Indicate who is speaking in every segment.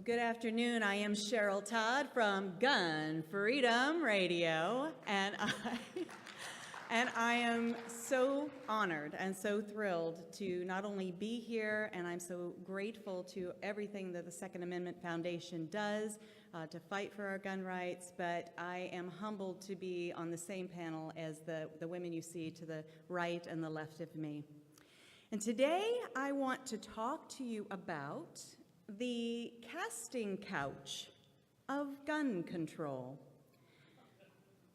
Speaker 1: Good afternoon. I am Cheryl Todd from Gun Freedom Radio, and I am so honored and so thrilled to not only be here, and I'm so grateful to everything that the Second Amendment Foundation does to fight for our gun rights, but I am humbled to be on the same panel as the women you see to the right and the left of me. And today I want to talk to you about the casting couch of gun control.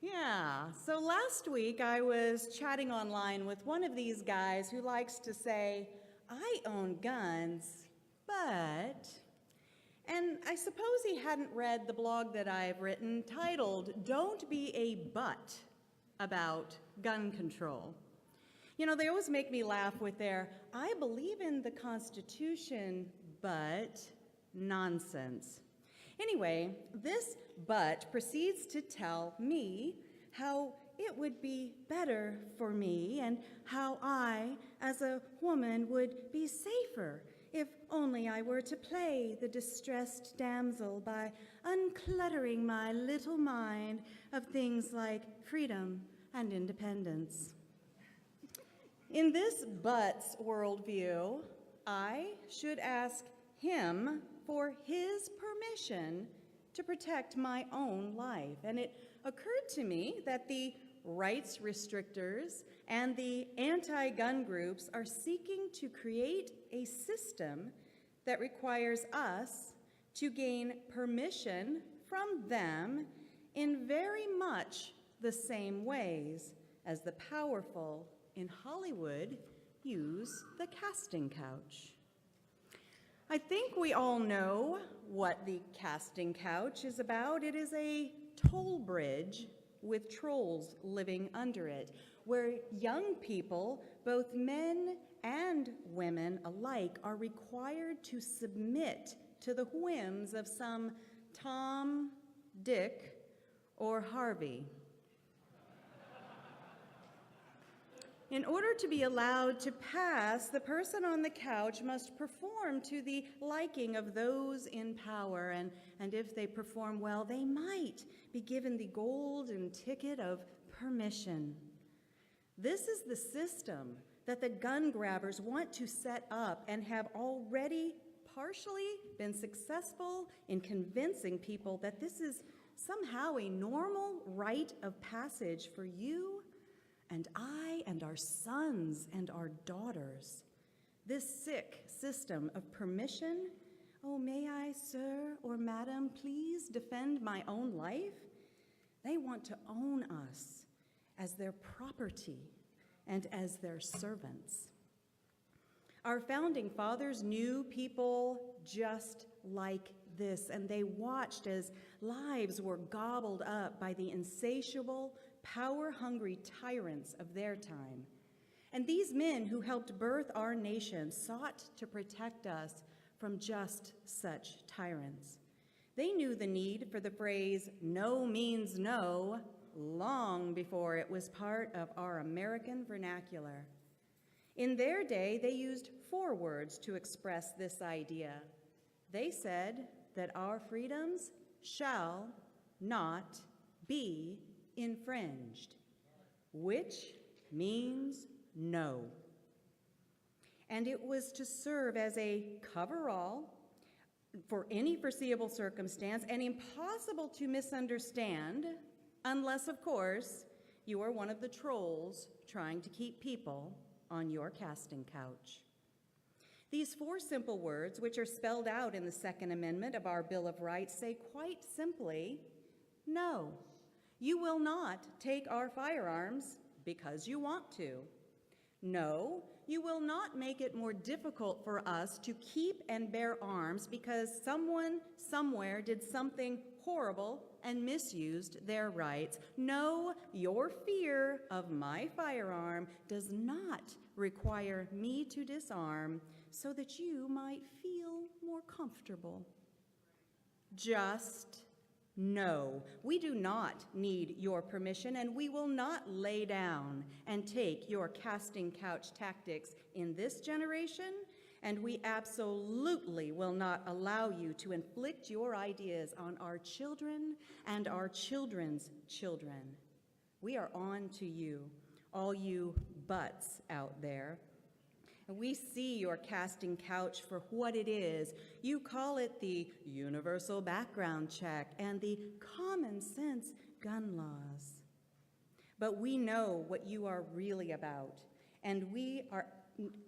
Speaker 1: Yeah, so last week I was chatting online with one of these guys who likes to say, I own guns, but... And I suppose he hadn't read the blog that I've written titled, Don't Be a Butt About Gun Control. You know, they always make me laugh with their, I believe in the Constitution, but nonsense. Anyway, this but proceeds to tell me how it would be better for me and how I, as a woman, would be safer if only I were to play the distressed damsel by uncluttering my little mind of things like freedom and independence. In this but's worldview, I should ask him for his permission to protect my own life. And it occurred to me that the Rights Restrictors and the anti-gun groups are seeking to create a system that requires us to gain permission from them in very much the same ways as the powerful in Hollywood use the casting couch. I think we all know what the casting couch is about. It is a toll bridge with trolls living under it, where young people, both men and women alike, are required to submit to the whims of some Tom, Dick, or Harvey. In order to be allowed to pass, the person on the couch must perform to the liking of those in power, and if they perform well, they might be given the golden ticket of permission. This is the system that the gun grabbers want to set up and have already partially been successful in convincing people that this is somehow a normal rite of passage for you and I and our sons and our daughters. This sick system of permission, oh, may I, sir or madam, please defend my own life? They want to own us as their property and as their servants. Our founding fathers knew people just like this, and they watched as lives were gobbled up by the insatiable, power-hungry tyrants of their time. And these men who helped birth our nation sought to protect us from just such tyrants. They knew the need for the phrase, no means no, long before it was part of our American vernacular. In their day, they used 4 words to express this idea. They said that our freedoms shall not be infringed, which means no. And it was to serve as a coverall for any foreseeable circumstance and impossible to misunderstand unless, of course, you are one of the trolls trying to keep people on your casting couch. These 4 simple words, which are spelled out in the Second Amendment of our Bill of Rights, say quite simply, no. You will not take our firearms because you want to. No, you will not make it more difficult for us to keep and bear arms because someone somewhere did something horrible and misused their rights. No, your fear of my firearm does not require me to disarm so that you might feel more comfortable. Just no, we do not need your permission, and we will not lay down and take your casting couch tactics in this generation, And we absolutely will not allow you to inflict your ideas on our children and our children's children. We are on to you, all you butts out there. And we see your casting couch for what it is. You call it the universal background check and the common sense gun laws. But we know what you are really about, and we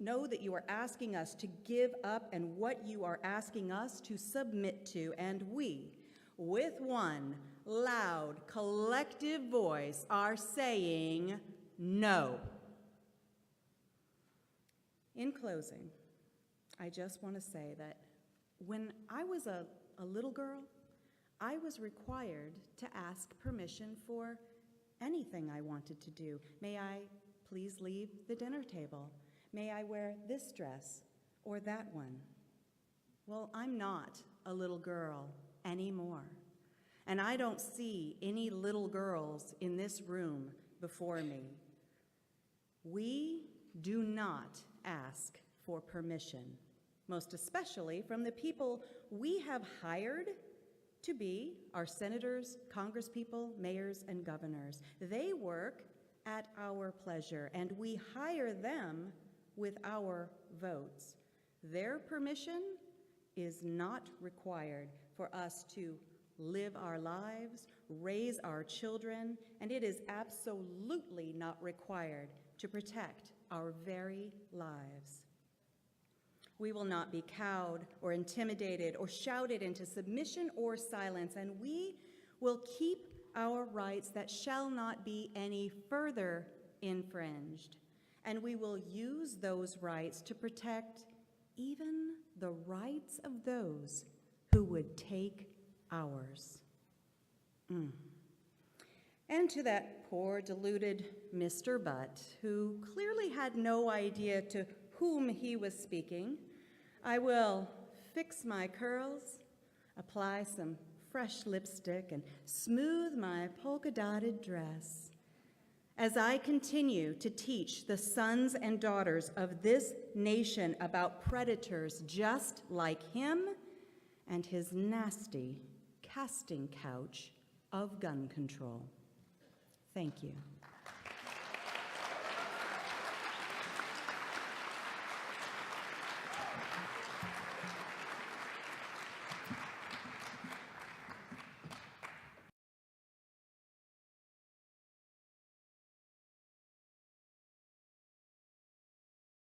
Speaker 1: know that you are asking us to give up and what you are asking us to submit to, and we, with one loud collective voice, are saying no. In closing, I just want to say that when I was a little girl, I was required to ask permission for anything I wanted to do. May I please leave the dinner table? May I wear this dress or that one? Well, I'm not a little girl anymore, and I don't see any little girls in this room before me. We do not ask for permission, most especially from the people we have hired to be our senators, congresspeople, mayors, and governors. They work at our pleasure, and we hire them with our votes. Their permission is not required for us to live our lives, raise our children, and it is absolutely not required to protect our very lives. We will not be cowed or intimidated or shouted into submission or silence, and we will keep our rights that shall not be any further infringed. And we will use those rights to protect even the rights of those who would take ours. And to that poor, deluded Mr. Butt, who clearly had no idea to whom he was speaking, I will fix my curls, apply some fresh lipstick, and smooth my polka-dotted dress as I continue to teach the sons and daughters of this nation about predators just like him and his nasty casting couch of gun control. Thank you.